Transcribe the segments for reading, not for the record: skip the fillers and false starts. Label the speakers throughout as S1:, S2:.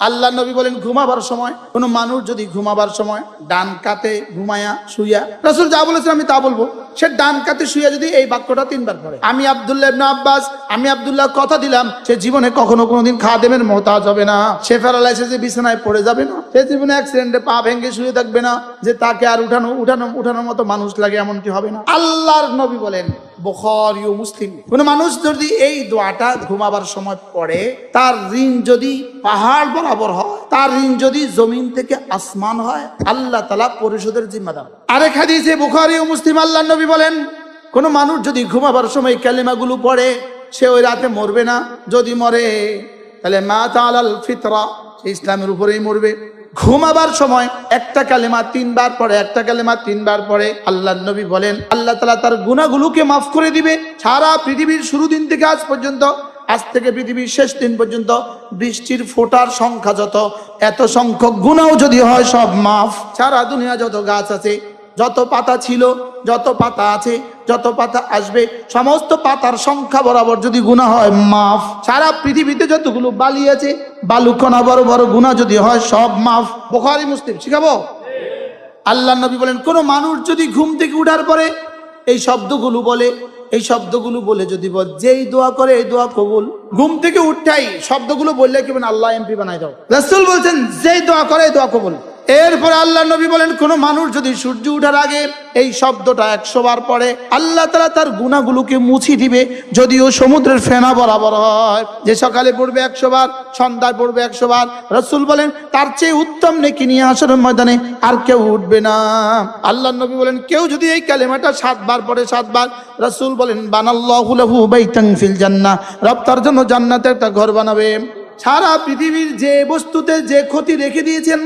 S1: আল্লাহ নবী বলেন ঘুমাবার সময় কোনো মানুষ যদি ঘুমাবার সময় ডান কাতে ঘুমায়া শুইয়া, রাসূল যা বলেছেন আমি তা বলবো, সে ডান কাতে শুইয়া যদি এই বাক্যটা 3 বার পড়ে, আমি আব্দুল্লাহ ইবনে আব্বাস, আমি আব্দুল্লাহ কথা দিলাম, সে জীবনে কখনো কোনোদিন খাদেমের মুহতাজ হবে না, সে প্যারালাইসিসে বিছানায় পড়ে যাবে না, সে জীবনে অ্যাক্সিডেন্টে পা ভেঙে শুয়ে থাকবে না, যে তাকে আর উঠানোর মতো মানুষ লাগে এমনটি হবে না। আল্লাহর নবী বলেন, বুখারী ও মুসলিম, কোন মানুষ যদি এই দোয়াটা ঘুমাবার সময় পড়ে, তার ঋণ যদি পাহাড় বরাবর হয়, তার ঋণ যদি জমিন থেকে আসমান হয়, আল্লাহ তাআলা পরিশোধের জিম্মাদার। আরেক হাদিসে বুখারী ও মুসলিম আল্লাহর নবী বলেন, কোন মানুষ যদি ঘুমাবার সময় কালিমাগুলো পড়ে, সে ওই রাতে মরবে না, যদি মরে তাহলে মাতা আলাল ফিতরা, ইসলামের উপরেই মরবে। ঘুমাবার সময় একটা কালেমা 3 বার পড়ে, একটা কালেমা 3 বার পড়ে, আল্লাহর নবী বলেন আল্লাহ তাআলা তার গুনাহগুলোকে মাফ করে দিবে। সারা পৃথিবীর শুরু দিন থেকে আজ পর্যন্ত, আজ থেকে পৃথিবীর শেষ দিন পর্যন্ত বৃষ্টির ফোঁটার সংখ্যা যত, এত সংখ্যক গুনাহ যদি হয় সব মাফ। সারা দুনিয়া যত গাছ আছে, যত পাতা ছিল, যত পাতা আছে, যত পাতা আসবে, সমস্ত পাতার সংখ্যা বরাবর যদি গুনাহ হয় মাফ। সারা পৃথিবীতে যতগুলো বালি আছে, বালুকণা বড় বড় গুনাহ যদি হয় সব মাফ। বুখারী মুসলিম শিখাবো? আল্লাহ নবী বলেন, কোন মানুষ যদি ঘুম থেকে উঠার পরে এই শব্দগুলো বলে, এই শব্দগুলো বলে যদি যেই দোয়া করে এই দোয়া কবুল। ঘুম থেকে উঠাই শব্দগুলো বললে কি আল্লাহ এমপি বানাই দাও। রাসূল বলছেন যেই দোয়া করে এই দোয়া কবুল। এরপরে আল্লাহ নবী বলেন, কোন মানুষ যদি সূর্য ওঠার আগে এই শব্দটা 100 বার পড়ে, আল্লাহ তাআলা তার গুনাহগুলোকে মুছে দিবে, যদিও সমুদ্রের ফেনা বরাবর হয়। যে সকালে পড়বে 100 বার, সন্ধ্যায় পড়বে 100 বার, রাসূল বলেন তার চেয়ে উত্তম নেকি নিয়ে হাশরের ময়দানে আর কেউ উঠবে না। আল্লাহ নবী বলেন, কেউ যদি এই কালেমাটা 7 বার পড়ে, 7 বার, রাসূল বলেন বানাল্লাহু লাহু বাইতান ফিল জান্নাহ, রব তার জন্য জান্নাতে একটা ঘর বানাবে। সারা পৃথিবীর যে বস্তুতে যে ক্ষতি রেখে দিয়েছেন,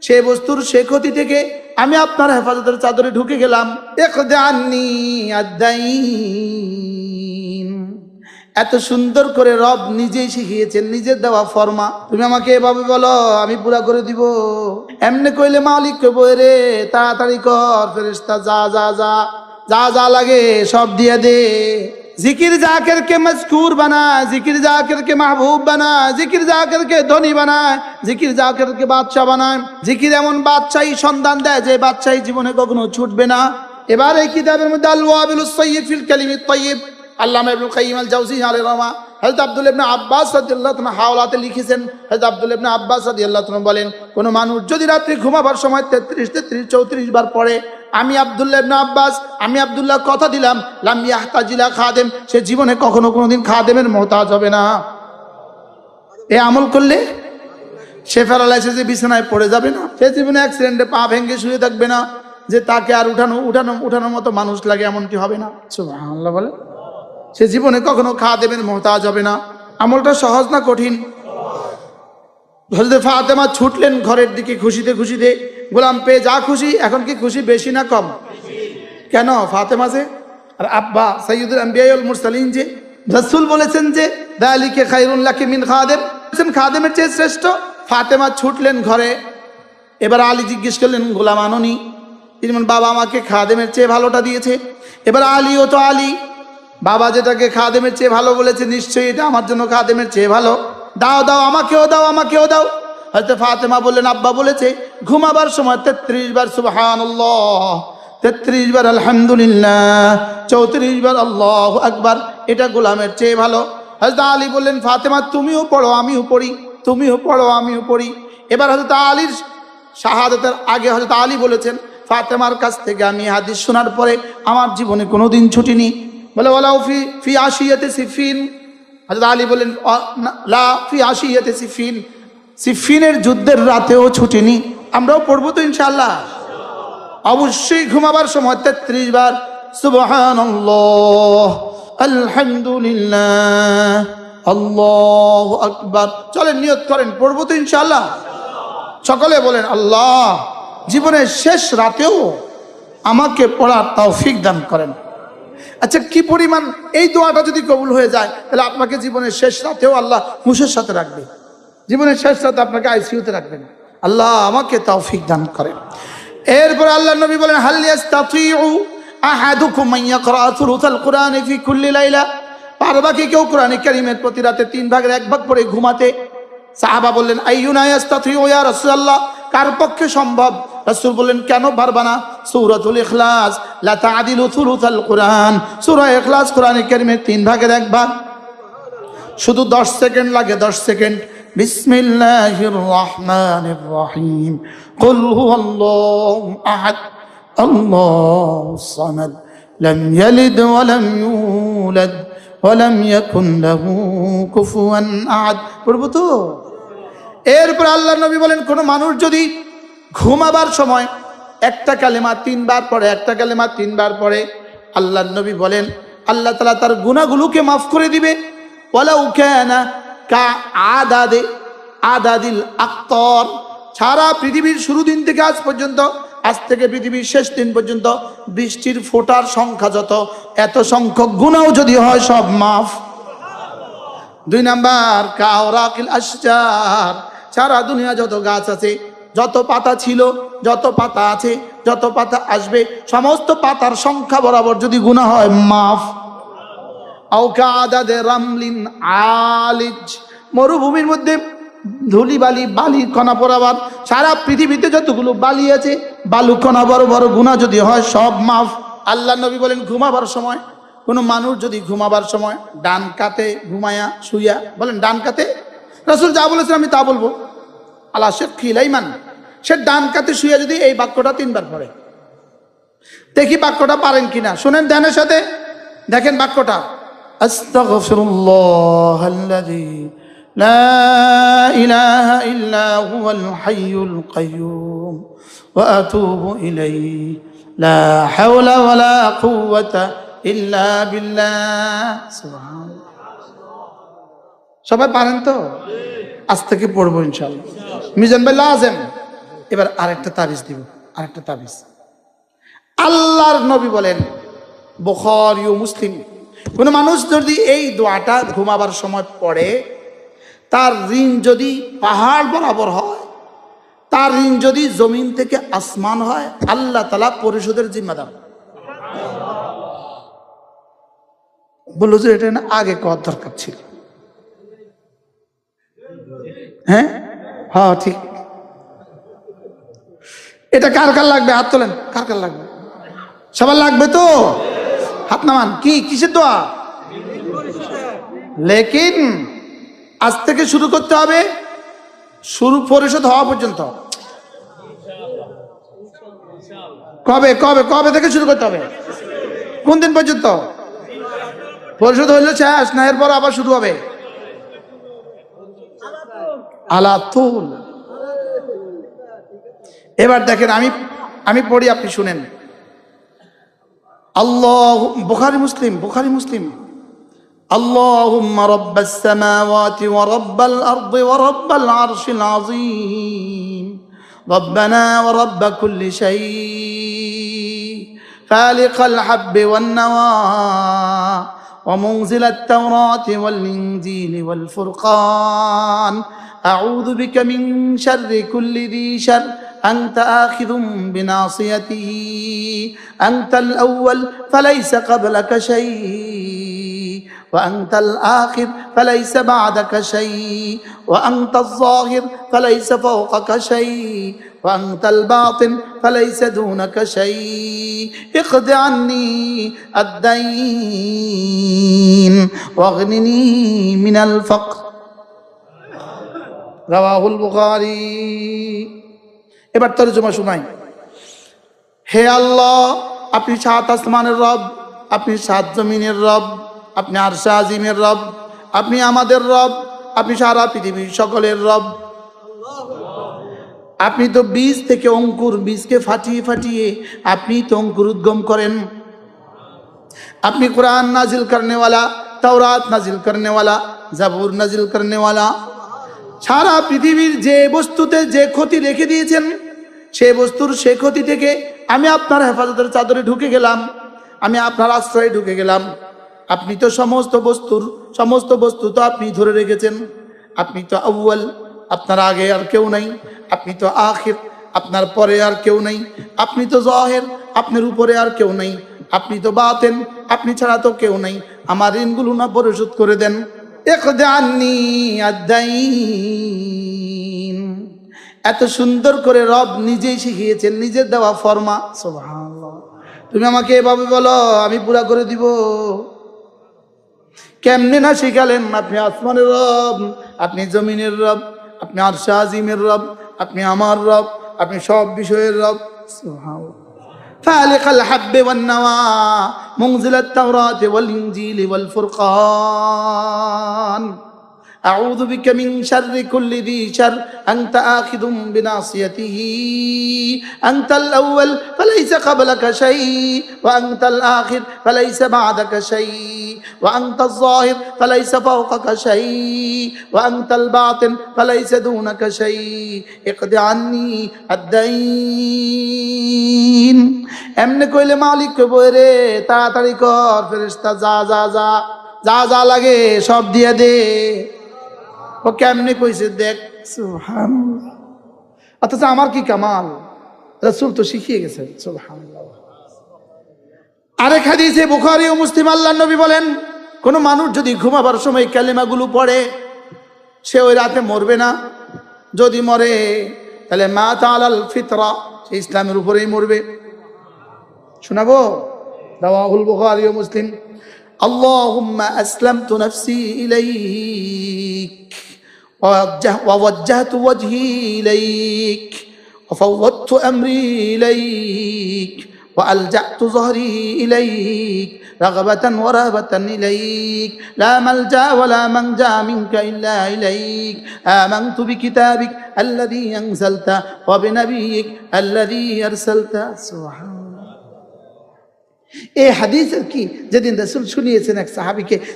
S1: সে বস্তুর সে ক্ষতি থেকে আমি আপনার হেফাজতের চাদরে ঢুকে গেলাম। ইকদানি আদাইন, এত সুন্দর করে রব নিজেই শিখিয়েছেন, নিজের দেওয়া ফরমা। তুমি আমাকে এভাবে বলো, আমি পুরা করে দিব। এমনি কইলে মালিক কইব, রে তাড়াতাড়ি কর, ফেরেশতা যা যা যা যা যা লাগে সব দিয়ে দে। जिकिर जाकिर के मज़कूर बनाए, जिकिर जाकिर के महबूब बनाए, जिकिर जाकिर के धनी बनाए, जिकिर जाकिर के बादशाह बनाए। जिकिर एमन बादशाही সন্ধান দেয় যে বাদশাহী জীবনে কখনো ছুটবে না। এবার এই কিতাবের মধ্যে আল ওয়াবিলুস সাইয়্যিব ফিল কালিমিত তাইয়্যিব, আল্লামা ইবনুল কাইয়্যিম আল জাওজি আলাইহির রাহমা, হযরত আব্দুল্লাহ ইবনে আব্বাস রাদিয়াল্লাহু তাআলা হাওলাতে লিখেছেন। হযরত আব্দুল্লাহ ইবনে আব্বাস রাদিয়াল্লাহু তাআলা বলেন, কোন মানুষ যদি রাত্রি ঘুমাবার সময় 33 34 বার পড়ে, আমি আব্দুল্লাহ ইবনে আব্বাস, আমি আব্দুল্লাহ কথা দিলাম, লাম ইয়াহতাজিলা খাদেম, সে জীবনে কখনো কোনোদিন খাদেমের মুহতাজ হবে না। এই আমল করলে সে প্যারালাইসিসে বিছানায় পড়ে যাবে না, সে জীবনে অ্যাক্সিডেন্টে পা ভেঙে শুয়ে থাকবে না, যে তাকে আর উঠানোর মতো মানুষ লাগে এমনটি হবে না। সুবহানাল্লাহ বলে, সে জীবনে কখনো খাদেমের মুহতাজ হবে না। আমলটা সহজ না কঠিন? হযরত ফাতেমা ছুটলেন ঘরের দিকে খুশিতে খুশিতে, গোলাম পেয়ে যা খুশি। এখন কি খুশি বেশি না কম? কেন? ফাতেমা যে আর আব্বা সাইয়্যিদুল আম্বিয়া ওয়াল মুরসালিন, যে রাসূল বলেছেন যে যালিকা খায়রুন লাকি মিন খাদেম, খাদেমের চেয়ে শ্রেষ্ঠ। ফাতেমা ছুটলেন ঘরে। এবার আলী জিজ্ঞেস করলেন, গোলাম আনোনি? তিনি বলেন, বাবা আমাকে খাদেমের চেয়ে ভালোটা দিয়েছে। এবার আলীও তো আলী, বাবা যেটাকে খাদেমের চেয়ে ভালো বলেছে, নিশ্চয়ই এটা আমার জন্য খাদেমের চেয়ে ভালো। দাও দাও, আমাকেও দাও, আমাকেও দাও। হযরত ফাতেমা বললেন, আব্বা বলেছে ঘুমাবার সময় 33 বার সুবহানাল্লাহ, 33 বার আলহামদুলিল্লাহ, 34 বার আল্লাহু আকবার, এটা গোলামের চেয়ে ভালো। হযরত আলী বললেন, ফাতেমা তুমিও পড়ো আমিও পড়ি, তুমিও পড়ো আমিও পড়ি। এবার হযরত আলীর শাহাদাতের আগে হযরত আলী বলেছেন, ফাতেমার কাছ থেকে আমি হাদিস শোনার পরে আমার জীবনে কোনোদিন ছুটিনি। বলে ওয়ালাউ ফি আশিয়াতি সিফিন, হযরত আলী বলেন লা ফি আশিয়াতি সিফিন, সিফিনের যুদ্ধের রাতেও ছুটিনি। আমরাও পড়বো তো ইনশাআল্লাহ। অবশ্যই ঘুমাবার সময় 33 বার সুবহানাল্লাহ, আলহামদুলিল্লাহ, আল্লাহু আকবার। চলেন নিয়ত করেন, পড়বো তো ইনশাআল্লাহ। সকলে বলেন, আল্লাহ জীবনের শেষ রাতেও আমাকে পড়ার তৌফিক দান করেন। আচ্ছা, কি পরিমাণ এই দোয়াটা যদি কবুল হয়ে যায়, তাহলে আপনাকে জীবনের শেষ রাতেও আল্লাহ হুঁশের সাথে রাখবে, জীবনের শেষ রাতে আপনাকে আইসিইউতে রাখবেন। আল্লাহ আমাকে তৌফিক দান করেন। এরপর আল্লাহ নবী বলেন, হাল ইয়াস্তাতিউ আহাদুকুম মান ইয়াকরা সুরাতাল কুরআন ফি কুল্লি লাইলা, পারবা কি কেউ কোরআন কারীমের প্রতি রাতে 3 ভাগের 1 ভাগ পড়ে ঘুমাতে? সাহাবা বললেন আইয়ুনা ইয়াস্তাতিউ ইয়া রাসূলুল্লাহ, কার পক্ষে সম্ভব? রাসূল বললেন কেন পারবা না? সূরাতুল ইখলাস লা তা'দিলু থুলুসাল কুরআন, সূরা ইখলাস কোরআনে কারীমের 3 ভাগের 1 ভাগ। শুধু 10 সেকেন্ড লাগে, 10 সেকেন্ড। বিসমিল্লাহির রহমানির রহিম, কুল হুয়াল্লাহু আহাদ আল্লাহুস সামাদ লাম ইয়ালিদ ওয়া লাম ইউলাদ ওয়া লাম ইয়াকুন লাহু কুফুয়ান আহাদ। পড়ব তো? এরপর আল্লাহর নবী বলেন কোন মানুষ যদি ঘুমাবার সময় একটা কালেমা 3 বার পড়ে, একটা কালেমা 3 বার পড়ে, আল্লাহর নবী বলেন আল্লাহ তাআলা তার গুনাহগুলোকে মাফ করে দিবে। ওয়ালাউ কানা কা আদাদিল আক্তার, সারা পৃথিবীর শুরু দিন থেকে আজ পর্যন্ত, আজ থেকে পৃথিবীর শেষ দিন পর্যন্ত বৃষ্টির ফোঁটার সংখ্যা যত, এত সংখ্যক গুনাহ যদি হয় সব মাফ। 2 নাম্বার কাওরাকিল আশজার, সারা দুনিয়া যত গাছ আছে, যত পাতা ছিল, যত পাতা আছে, যত পাতা আসবে, সমস্ত পাতার সংখ্যা বরাবর যদি গুনাহ হয় মাফ। আও কাদাদে রামলিন আলিজ, মরুভূমির মধ্যে ধুলি বালি, বালি কণা বরাবর, সারা পৃথিবীতে যতগুলো বালি আছে, বালু কণা বড় বড় গুনাহ যদি হয় সব মাফ। আল্লাহ নবী বলেন ঘুমাবার সময় কোনো মানুষ যদি ঘুমাবার সময় ডান কাতে ঘুমায়া শুইয়া, বলেন ডান কাতে, রাসূল যা বলেছেন আমি তা বলবো, আলা শিক্কিল আইমান, সে ডান কাতে শুইয়া যদি এই বাক্যটা 3 বার পড়ে, দেখি বাক্যটা পারেন কিনা, শুনেন ধ্যানের সাথে, দেখেন বাক্যটা আস্তাগফিরুল্লাহাল্লাযী লা ইলাহা ইল্লা হুয়াল হাইয়ুল কাইয়্যুম ওয়া আতুবু ইলাইহি লা হাওলা ওয়ালা কুওয়াতা ইল্লা বিল্লাহ। সুবহানাল্লাহ। সবাই পারেন তো? আজ থেকে পড়বো ইনশাআল্লাহ। মিজান ভাই লাজেম। এবার আরেকটা তাবিজ দিব, আরেকটা তাবিজ। আল্লাহর নবী বলেন, বুখারী ও মুসলিম, কোন মানুষ যদি এই দোয়াটা ঘুমাবার সময় পড়ে, তার ঋণ যদি পাহাড় বরাবর হয়, তার ঋণ যদি জমিন থেকে আসমান হয়, আল্লাহ তাআলা পরিশোধের জিম্মাদার। বললো যে এটা না আগে করার দরকার ছিল। হ্যাঁ হ্যাঁ ঠিক। এটা কার কার লাগবে? হাত তোলেন। কার কার লাগবে? সবার লাগবে তো? হাত নামান। কি কিসের দোয়া? লেকিন আজ থেকে শুরু করতে হবে, শুরু পরিশোধ হওয়া পর্যন্ত। কবে কবে কবে থেকে শুরু করতে হবে? কোন দিন পর্যন্ত? পরিশোধ হইলে শেষ না, এরপর আবার শুরু হবে। আলাতুল। এবার দেখেন আমি পড়ি, আপনি শুনেন। আল্লাহ, বুখারী মুসলিম, বুখারী মুসলিম। আল্লাহুম্মা রাব্বাস সামাওয়াতি ওয়া রাব্বাল আরদি ওয়া রাব্বাল আরশিল আযীম রব্বানা ওয়া রাব্বা কুল্লি শাই ফালিকাল হাব্বি ওয়ান নাওয়া ওয়া মুনজিলাত তাওরাতি ওয়াল ইনজিলি ওয়াল ফুরকান আউযু বিকা মিন শাররি কুল্লি যী শারর أنت آخذ بناصيته أنت الأول فليس قبلك شيء وأنت الآخر فليس بعدك شيء وأنت الظاهر فليس فوقك شيء وأنت الباطن فليس دونك شيء اقض عني الدين واغنني من الفقر رواه البخاري। এবার তরজমা শুনাই। হে আল্লাহ, আপনি 7 আসমানের রব, আপনি 7 জমিনের রব, আপনি আরশে আজিমের রব, আপনি আমাদের রব, আপনি সারা পৃথিবীর সকলের রব। আপনি তো বীজ থেকে অঙ্কুর, বীজকে ফাটিয়ে ফাটিয়ে আপনি তো অঙ্কুর উদ্গম করেন। আপনি কোরআন নাজিল করনেওয়ালা, তাওরাত নাজিল করনেওয়ালা, জাবুর নাজিল করনেওয়ালা। সারা পৃথিবীর যে বস্তুতে যে ক্ষতি রেখে দিয়েছেন, সে বস্তুর সে ক্ষতি থেকে আমি আপনার হেফাজতের চাদরে ঢুকে গেলাম, আমি আপনার আশ্রয়ে ঢুকে গেলাম। আপনি তো সমস্ত বস্তু তো আপনি ধরে রেখেছেন। আপনি তো আউয়াল, আপনার আগে আর কেউ নাই। আপনি তো আখির, আপনার পরে আর কেউ নাই। আপনি তো জাহির, আপনার উপরে আর কেউ নাই। আপনি তো বাতেন, আপনি ছাড়া তো কেউ নাই। আমার ঋণগুলো না পরিশোধ করে দেন। ইকদি আন্নি আদ-দাইন। এত সুন্দর করে রব নিজেই শিখিয়েছেন, নিজের দেওয়া ফরমা। সুবহানাল্লাহ। তুমি আমাকে এভাবে বলো, আমি পুরা করে দিব। কেমনে না শিখালেন? আপনি আসমানের রব, আপনি জমিনের রব, আপনি আরশে আজিমের রব, আপনি আমার রব, আপনি সব বিষয়ের রব। সুবহানাল্লাহ। فالق الحب والنوى منزل التوراة والإنجيل والفرقان أعوذ بك من شر كل ذي شر أنت آخذ بناصيته أنت الأول فليس قبلك شيء وأنت الآخر فليس بعدك شيء وأنت الظاهر فليس فوقك شيء وأنت الباطن فليس دونك شيء اقض عني الدين। এমনি কইলে মালিক কইব, রে তাড়াতাড়ি কর, ফেরেশতা যা যা যা যা যা লাগে সব দিয়ে দে। ও কেমনে কইছে দেখ। সুবহানাল্লাহ। অথচ আমার কি কামাল, রাসূল তো শিখিয়ে গেছেন। সুবহানাল্লাহ। আরেক হাদিসে বুখারী ও মুসলিম আল্লাহর নবী বলেন, কোন মানুষ যদি ঘুমাবার সময় কালেমাগুলো পড়ে, সে ওই রাতে মরবে না। যদি মরে তাহলে মাতা আলাল ফিতরা, সে ইসলামের উপরেই মরবে। শোনাবো? রাওয়াহুল বুখারী ও মুসলিম। আল্লাহুম্মা আসলামতু নাফসি ইলাইক ووجهت وجهي إليك وفوضت أمري إليك وألجأت ظهري إليك رغبة ورهبة إليك لا ملجأ ولا منجا منك إلا إليك آمنت بكتابك الذي أنزلت وبنبيك الذي أرسلت. سبحان الله. এই হাদিসের কি যেদিন রাসূল শুনিয়েছেন এক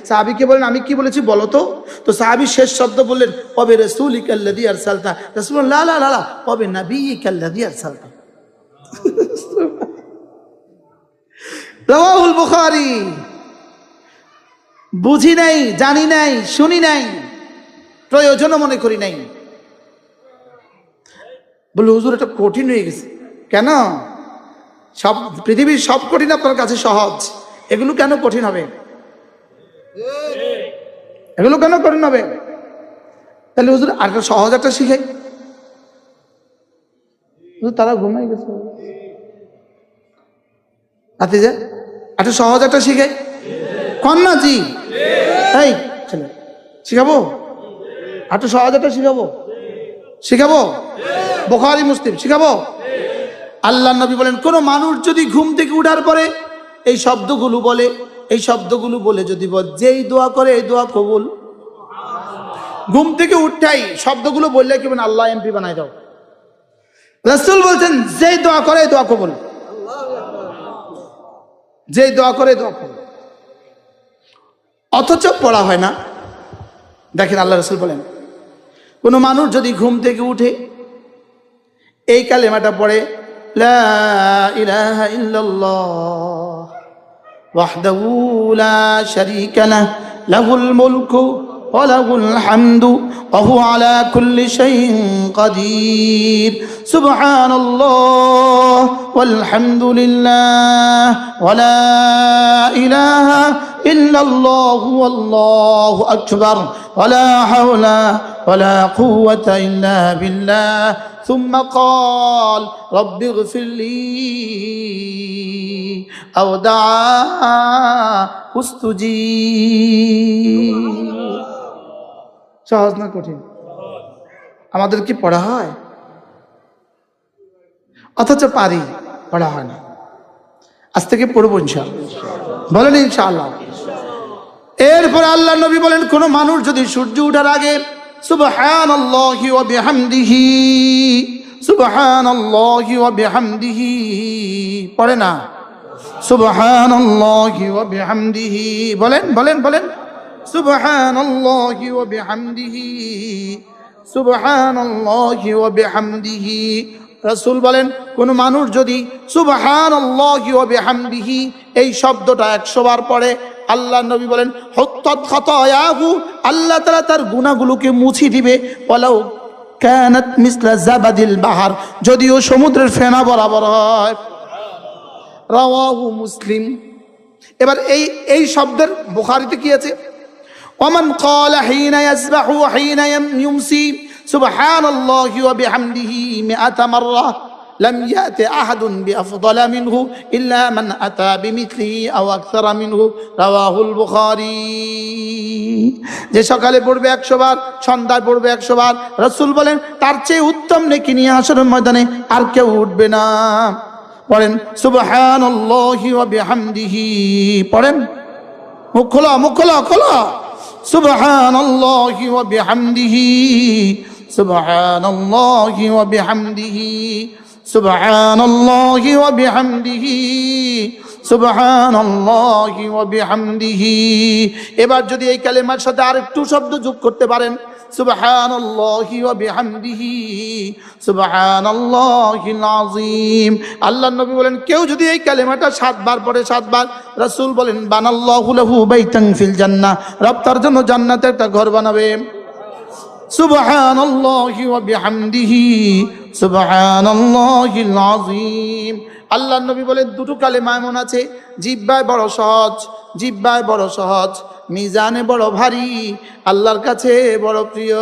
S1: সাহাবীকে বলেন, আমি কি বলেছি বলো তো? তো সাহাবী শেষ শব্দ বললেন, ওবে রাসূলিকাল্লাযী আরসালতা। রাসূল লা লা লা লা, ওবে নবিয়িকাল্লাযী আরসালতা। রাওয়াহুল বুখারী। বুঝি নাই, জানি নাই, শুনি নাই, প্রয়োজনও মনে করি নাই। বলে হুজুর এটা কঠিন হয়ে গেছে। কেন? সব পৃথিবীর সব কঠিন আপনার কাছে সহজ, এগুলো কেন কঠিন হবে? এগুলো কেন কঠিন হবে? তাহলে হুজুর আর সহজ একটা শিখাই। তারা ঘুমাই গেছে রাতে, যে একটা সহজ একটা শিখাই। কন্যা জি, এই ছেলে শিখাবো, একটা সহজ একটা শিখাবো। বুখারী মুসলিম শিখাবো। আল্লাহ নবী বলেন, কোন মানুষ যদি ঘুম থেকে উঠার পরে এই শব্দগুলো বলে, এই শব্দগুলো বলে যদি যেই দোয়া করে এই দোয়া কবুল। ঘুম থেকে উঠাই শব্দগুলো বললে কি মানে আল্লাহ এমপি বানাই দাও। রাসূল বলছেন, যেই দোয়া করে এই দোয়া কবুল, যেই দোয়া করে দোয়া কবুল। অথচ পড়া হয় না। দেখেন আল্লাহ রাসূল বলেন, কোন মানুষ যদি ঘুম থেকে উঠে এই কালেমাটা পড়ে, লা ইলাহা ইল্লাল্লাহ ওয়াহদাহু লা শারীকা লাহু লাহুল মুলকু ওয়া লাহুল হামদু ওয়া হুয়া আলা কুল্লি শাইইন কাদির সুবহানাল্লাহ ওয়াল হামদুলিল্লাহ ওয়া লা ইলাহা ইল্লাল্লাহু ওয়াল্লাহু আকবার ওয়া লা হাওলা ওয়া লা কুওয়াতা ইল্লা বিল্লাহ ثم قال رب اغفر لي أو دعا استجيب. সহজ না কঠিন? আমাদের কি পড়া হয়? অথচ পারি, পড়া হয় না। আজ থেকে পড়বো ইনশাআল্লাহ। বলেন ইনশাআল্লাহ। এরপর আল্লাহ নবী বলেন, কোন মানুষ যদি সূর্য ওঠার আগে সুবহানাল্লাহি ওয়া বিহামদিহি সুবহানাল্লাহি ওয়া বিহামদিহি পড়ে না, সুবহানাল্লাহি ওয়া বিহামদিহি বলেন বলেন বলেন, সুবহানাল্লাহি ওয়া বিহামদিহি সুবহানাল্লাহি ওয়া বিহামদিহি। রাসূল বলেন, কোন মানুষ যদি সুবহানাল্লাহি ওয়া বিহামদিহি এই শব্দটা 100 বার পড়ে, আল্লাহ নবী বলেন, হুত্তাত খাতায়াহু, আল্লাহ তাআলা তার গুনাহগুলোকে মুছে দিবে। ওয়ালাউ কানাত মিসলা জাবাদিল বাহার, যদিও সমুদ্রের ফেনা বরাবর হয়। রাওয়াহু মুসলিম। এবার এই শব্দের বুখারীতে কি আছে? ومن قال حين يسبح وحين يمسي سبحان الله وبحمده 100 مرة لم يأت أحد بأفضل منه إلا من أتى بمثله أو أكثر منه رواه البخاري যে সকালে পড়বে 100 বার, সন্ধ্যায় পড়বে 100 বার, রাসূল বলেন তার চেয়ে উত্তম নেকি নিয়ে হাশরের ময়দানে আর কেউ উঠবে না। পড়েন সুবহানাল্লাহি ওয়া বিহামদিহি, পড়েন, মুখ খোলো, মুখ খোলো, খোলো। সুবহানাল্লাহি ওয়া বিহামদিহি, সুবহানাল্লাহি ওয়া বিহামদিহি, সুবহানাল্লাহি ওয়া বিহামদিহি, সুবহানাল্লাহি ওয়া বিহামদিহি। এবার যদি এই কালেমার সাথে আরেকটু শব্দ যোগ করতে পারেন, সুবহানাল্লাহি ওয়া বিহামদিহি, সুবহানাল্লাহিল আযীম। আল্লাহর নবী বলেন কেউ যদি এই কালেমাটা 7 বার পড়ে, 7 বার, রাসূল বলেন বানাল্লাহু লাহু বাইতান ফিল জান্নাহ, রব তার জন্য জান্নাতে একটা ঘর বানাবে। সুবহানাল্লাহি ওয়া বিহামদিহি, সুবহানাল্লাহিল আযীম। আল্লাহর নবী বলেন দুটো কালেমা এমন আছে জিহ্বায় বড় সহজ, জিহ্বায় বড় সহজ, মিজানে বড় ভারী, আল্লাহর কাছে বড় প্রিয়।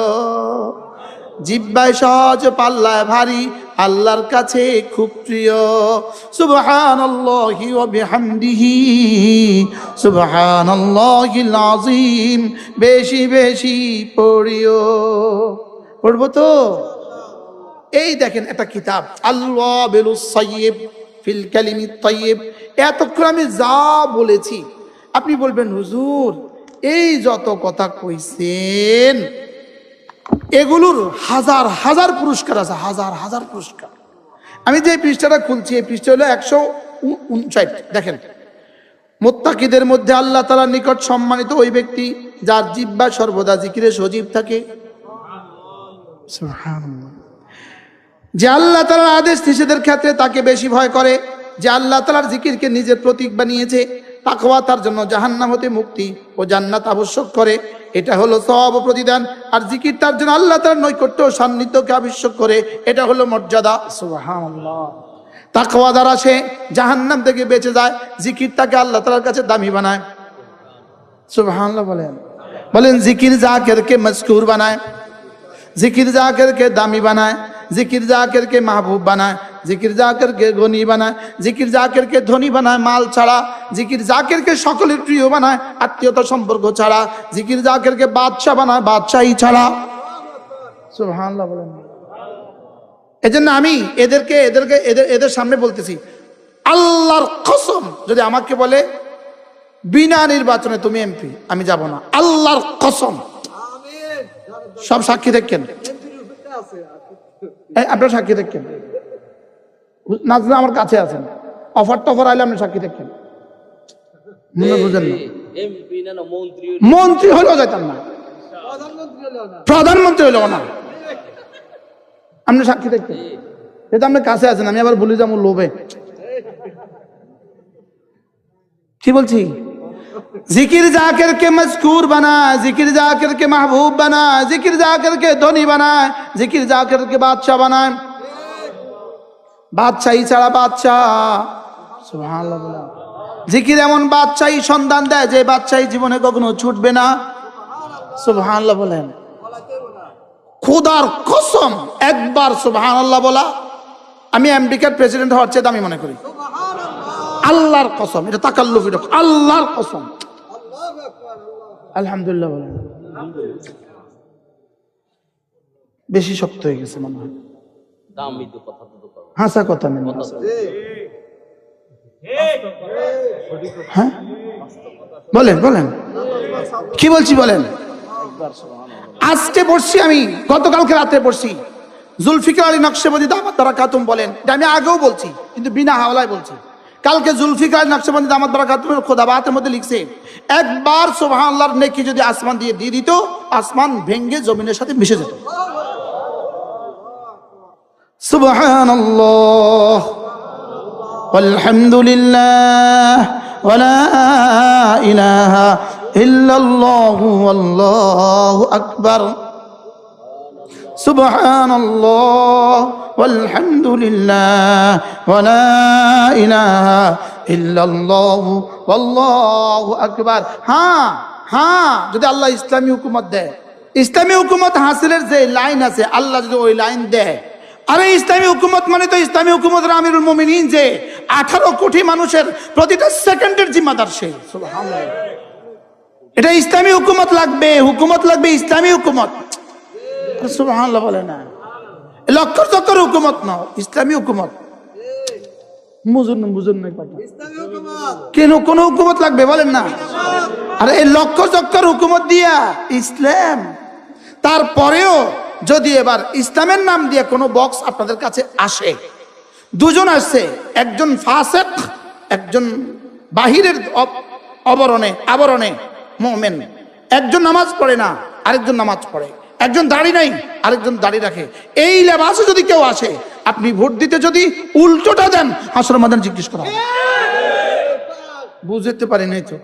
S1: জিহ্বায় সহজ, পাল্লায় ভারী, আল্লাহর কাছে খুব প্রিয়। সুবহানাল্লাহি ওয়া বিহামদিহি, সুবহানাল্লাহিল আযীম। বেশি বেশি পড়িও, পড়বো তো? এই দেখেন একটা কিতাব আল-ওয়াবিলুস সাইয়্যিব ফিল কালিমিত তাইয়্যিব। এতক্ষণ আমি যা বলেছি আপনি বলবেন হুজুর এই যত কথা কইছেন এগুলোর হাজার হাজার পুরস্কার আছে, হাজার হাজার পুরস্কার। আমি যে পৃষ্ঠাটা খুলছি এই পৃষ্ঠা হলো 159। দেখেন, মুত্তাকিদের মধ্যে আল্লাহ তাআলার নিকট সম্মানিত ওই ব্যক্তি যার জিহ্বা সর্বদা জিকিরে সজীব থাকে। সুবহানাল্লাহ। যে আল্লাহ তাআলার আদেশ নিষেধের ক্ষেত্রে তাকে বেশি ভয় করে, যে আল্লাহ তাআলার জিকিরকে নিজের প্রতীক বানিয়েছে, তাকওয়া তার জন্য জাহান্নাম হতে মুক্তি ও জান্নাত আবশ্যক করে, এটা হলো সওয়াব ও প্রতিদান। আর জিকির তার জন্য আল্লাহ তাআলার নৈকট্য ও সান্নিধ্যকে আবশ্যক করে, এটা হলো মর্যাদা। সুবহানাল্লাহ। তাকওয়া দ্বারা সে জাহান্নাম থেকে বেঁচে যায়, জিকির তাকে আল্লাহ তাআলার কাছে দামি বানায়। সুবহানাল্লাহ বলেন, বলেন জিকির জাকিরকে মজকুর বানায়, জিকির জাকিরকে দামি বানায়, জিকির জাকিরকে মাহবুব বানায়, জিকির জাকিরকে গনি বানায়, জিকির জাকিরকে ধনী বানায় মাল ছাড়া, জিকির জাকিরকে সকলের প্রিয় বানায় আত্মীয়তা সম্পর্ক ছাড়া, জিকির জাকিরকে বাদশাহ বানায় বাদশাহী ছাড়া। সুবহানাল্লাহ বলেন। এজন্য আমি এদের সামনে বলতেছি আল্লাহর কসম, যদি আমাকে বলে বিনা নির্বাচনে তুমি এমপি, আমি যাব না, আল্লাহর কসম। সব সাক্ষী দেখেন, আপনার সাক্ষী দেখেন, নাজনা আমার কাছে আছেন, অফার টফার আইলে আপনি সাক্ষী দেখেন। বুঝেন না, মন্ত্রী হলেও যেতাম না, প্রধানমন্ত্রী হলেও না, আপনি সাক্ষী দেখেন। এটা আপনি কাছে আছেন, আমি আবার বলি যাবো লোভে। কি বলছি? জিকির জাকিরকে মজকুর বানায়, জিকির জাকিরকে মাহবুব বানায়, জিকির জাকিরকে ধনী বানায়, জিকির জাকিরকে বাদশাহ বানায়, বাদশাহী ছাড়া বাদশাহ। সুবহানাল্লাহ বলেন। জিকির এমন বাদশাহী সন্ধান দেয় যে বাদশাহী জীবনে কখনো ছুটবে না। সুবহানাল্লাহ বলেন। খোদার কসম, একবার সুবহানাল্লাহ বলা আমি আমেরিকার প্রেসিডেন্ট হওয়ার চেয়ে দামি মনে করি। আল্লাহর কসম, এটা তাকাল্লুফি, আল্লাহর কসম। আলহামদুলিল্লাহ বলেন। বেশি শক্ত হয়ে গেছে মনে হয়। হাসা কথা নেই। হ্যাঁ বলেন, বলেন কি বলছি বলেন। আজকে পড়ছি, আমি গতকালকে রাতে পড়ছি, জুলফিকার আলী নকশবন্দি দামাত বারাকাতুম বলেন, এটা আমি আগেও বলছি কিন্তু বিনা হাওলায় বলছি। কালকে জুলফিকার আলী নকশবন্দি দামাত বারাকাতুম খোদাবাতের মধ্যে লিখছে, একবার সুবহানাল্লাহর নেকি যদি আসমান দিয়ে দিত, আসমান ভেঙ্গে জমিনের সাথে মিশে যেত। সুবহানাল্লাহ ওয়ালহামদুলিল্লাহ ওয়া লা ইলাহা ইল্লাল্লাহু আল্লাহু আকবার। সুবহানাল্লাহ ওয়ালহামদুলিল্লাহ ওয়া লা ইলাহা ইল্লাল্লাহু আল্লাহু আকবার। হ্যাঁ হ্যাঁ, যদি আল্লাহ ইসলামী হুকুমত দেয়, ইসলামী হুকুমত হাসিলের যে লাইন আছে, আল্লাহ যদি ওই লাইন দেয়, আরে ইসলামী হুকুমত মানে তো ইসলামী হুকুমতের আমিরুল মুমিনিন যে 18 কোটি মানুষের প্রতিটা সেকেন্ডের জিম্মাদার সে। সুবহানাল্লাহ। এটা ইসলামী হুকুমত লাগবে, হুকুমত লাগবে ইসলামী হুকুমত। সুবহানাল্লাহ বলে না, লক্ষর চক্কর হুকুমত না, ইসলামী হুকুমত। বুঝুন নাই কথা, কেন কোন হুকুমত লাগবে বলেন না? আরে এই লক্ষ চক্কর হুকুমত দিয়া ইসলাম। তারপরেও যদি এবার ইসলামের নাম দিয়ে কোনো বক্স আপনাদের কাছে আসে, দুজন আসছে, একজন ফাসিক, একজন বাহিরের আবরণে মুমিন, একজন নামাজ পড়ে না, আরেকজন নামাজ পড়ে, একজন দাড়ি নাই, আরেকজন দাড়ি রাখে, এই লেবাসে যদি কেউ আসে, আপনি ভোট দিতে যদি উল্টোটা দেন, হাসরের ময়দানে জিজ্ঞেস করা হবে। বুঝতে পারি নাই তো,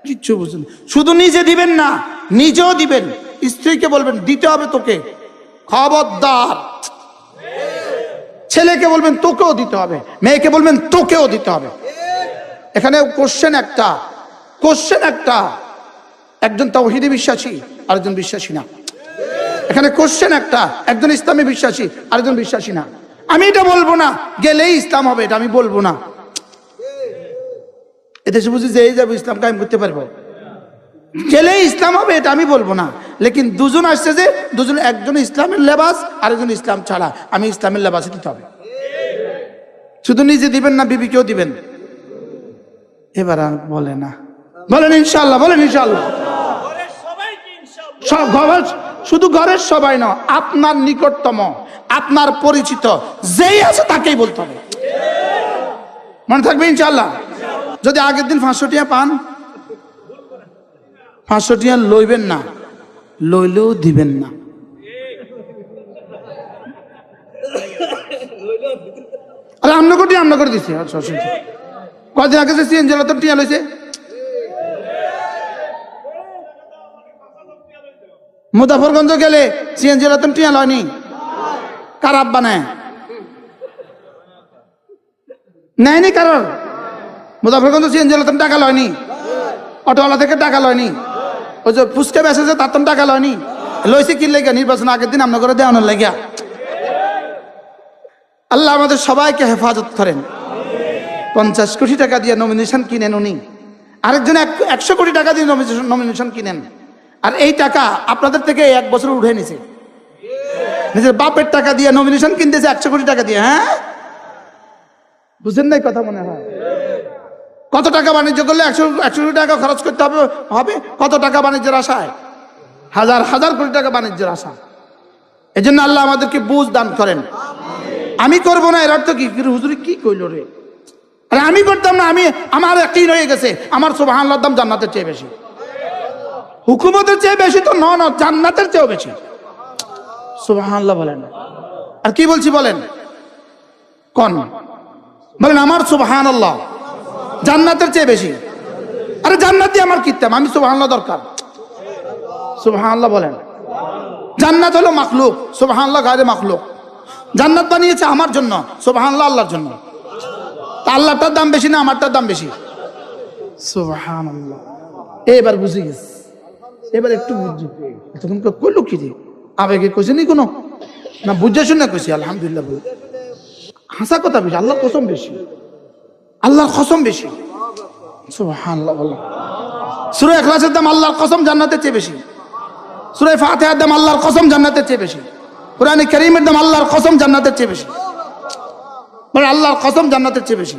S1: কিচ্ছু বুঝুন। শুধু নিজে দিবেন না, নিজেও দিবেন, স্ত্রীকে বলবেন দিতে হবে তোকে, খবরদার। ছেলেকে বলবেন তোকেও দিতে হবে, মেয়েকে বলবেন তোকেও দিতে হবে। এখানে কোশ্চেন একটা, একজন তাওহীদে বিশ্বাসী, আরেকজন বিশ্বাসী না। এখানে কোশ্চেন একটা, একজন ইসলামে বিশ্বাসী, আরেকজন বিশ্বাসী না। আমি এটা বলবো না গেলেই ইসলাম হবে, এটা আমি বলবো না। এদেশে বুঝি যে এই যাবো ইসলাম কায়েম করতে পারবো, গেলেই ইসলাম হবে, এটা আমি বলবো না। লেকিন দুজন আসছে যে দুজন, একজন ইসলামের লেবাস, আরেকজন ইসলাম ছাড়া, আমি ইসলামের লেবাসে দিতে হবে। শুধু নিজে দিবেন না, বিবিকেও দিবেন। এবার আর বলে না, বলেন ইনশাআল্লাহ, বলেন ইনশাআল্লাহ। শুধু ঘরের সবাই না, আপনার নিকটতম, আপনার পরিচিত যেই আছে তাকেই বলতে হবে। মনে থাকবে ইনশাআল্লাহ। যদি আগের দিন 500 টাকা পান, 500 টাকা লইবেন না, লইলেও দিবেন না। আরে আমনা করে দিচ্ছে। কদিন আগে সিএনজি তো টিয়া লইছে, মুজাফরগঞ্জ গেলে সিএনজি রতন টিয়া লয়নি, কারাব বানায় নেয়নি, কারণ মুজাফরগঞ্জ সিএনজি রতন টাকা লয়নি, অটোওয়ালা থেকে টাকা লয়নি, ওই যে ফুচকা বেসেছে তার তো টাকা লয়নি, লইছে কি লেগে নির্বাচন আগের দিন আমরা করে দেওয়ানোর লেগা। আল্লাহ আমাদের সবাইকে হেফাজত করেন। 50 কোটি টাকা দিয়ে নমিনেশন কিনেন উনি, আরেকজন 100 কোটি টাকা দিয়ে নমিনেশন কিনেন, আর এই টাকা আপনাদের থেকে 1 বছর উঠে নিছে। নিজের বাপের টাকা দিয়ে নমিনেশন কিনতেছে 100 কোটি টাকা দিয়ে। হ্যাঁ, বুঝেন নাই কথা? মনে হয় কত টাকা বাণিজ্য করলে 100 কোটি টাকা খরচ করতে হবে, কত টাকা বাণিজ্যের আশায়, হাজার কোটি টাকা বাণিজ্যের আশা। এই জন্য আল্লাহ আমাদেরকে বুঝ দান করেন। আমি করবো না এর অর্থ কি? হুজুরি কি কইল রে? আরে আমি করতাম না, আমার একই হয়ে গেছে, আমার সুবহানাল্লাহর দাম জান্নাতের চেয়ে বেশি, হুকুমতের চেয়ে বেশি তো নন, জান্নাতের চেয়েও বেশি। সুবহানাল্লাহ বলেন। আর কি বলছি বলেন, কোন বলেন? আমার সুবহানাল্লাহ জান্নাতের চেয়ে বেশি। আরে জান্নাতি আমার কিতাম, আমি সুবহানাল্লাহ দরকার। সুবহানাল্লাহ বলেন। জান্নাত হলো মাখলুক, সুবহানাল্লাহ গায়রে মাখলুক। জান্নাত বানিয়েছে আমার জন্য, সুবহানাল্লাহ আল্লাহর জন্য। তা আল্লাহটার দাম বেশি না আমারটার দাম বেশি? সুবহানাল্লাহ। এবার বুঝে গেছি, এবার একটু বুঝছি। তখন কইলো কি রে, আবেগে কইছে নি কোনো না, বুঝে শুনে কইছি আলহামদুলিল্লাহ। হাসা কথা বেশি, আল্লাহর কসম বেশি, আল্লাহর কসম বেশি। সুবহানাল্লাহ বললাম। সূরা ইখলাসের দাম আল্লাহর কসম জান্নাতের চেয়ে বেশি, সূরা ফাতিহার দাম আল্লাহর কসম জান্নাতের চেয়ে বেশি, কোরআনে কারীমের দাম আল্লাহর কসম জান্নাতের চেয়ে বেশি, মানে আল্লাহর কসম জান্নাতের চেয়ে বেশি।